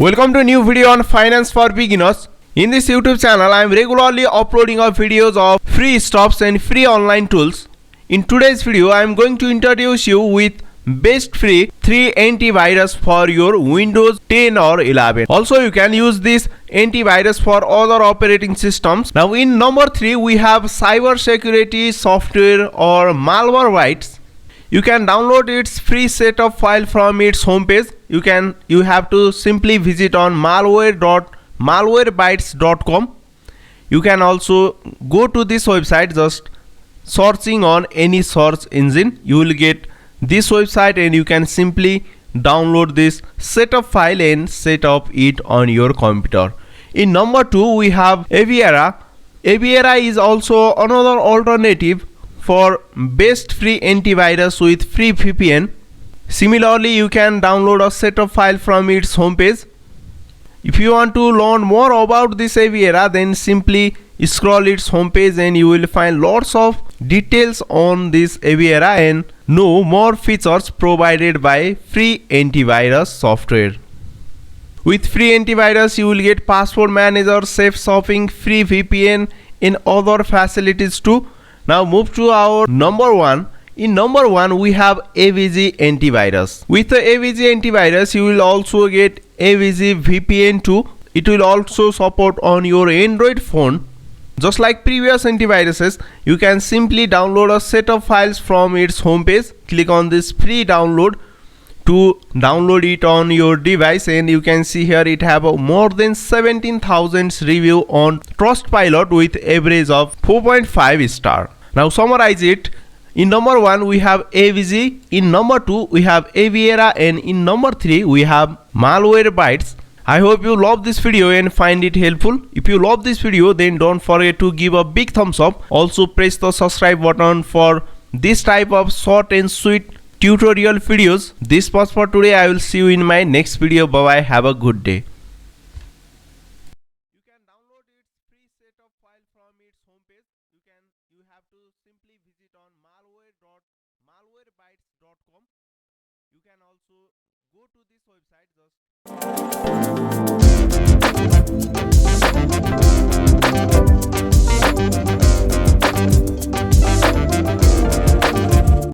Welcome to a new video on finance for beginners. In this YouTube channel, I am regularly uploading videos of free stuffs and free online tools. In today's video, I am going to introduce you with best free 3 antivirus for your Windows 10 or 11. Also, you can use this antivirus for other operating systems. Now, in number 3, we have cyber security software or malware. You can download its free setup file from its homepage. You have to simply visit on malwarebytes.com. You can also go to this website, just searching on any search engine. You will get this website and you can simply download this setup file and set up it on your computer. In number 2, we have Avira. Avira is also another alternative for best free antivirus with free VPN. Similarly, you can download a setup file from its homepage. If you want to learn more about this Avira, then simply scroll its homepage and you will find lots of details on this Avira and know more features provided by free antivirus software. With free antivirus, you will get password manager, safe shopping, free VPN and other facilities too. Now move to our number 1. In number 1, we have AVG Antivirus. With the AVG Antivirus, you will also get AVG VPN too. It will also support on your Android phone. Just like previous antiviruses, you can simply download a set of files from its homepage. Click on this free download to download it on your device, and you can see here it have more than 17,000 review on Trustpilot with average of 4.5 star. Now summarize it. In number 1, we have AVG. In number 2, we have Avira, and in number 3, we have Malwarebytes. I hope you love this video and find it helpful. If you love this video, then don't forget to give a big thumbs up. Also press the subscribe button for this type of short and sweet tutorial videos. This was for today. I will see you in my next video. Bye bye. Have a good day. You can download its free setup file from its homepage. You have to simply visit on malwarebytes.com. You can also go to this website, just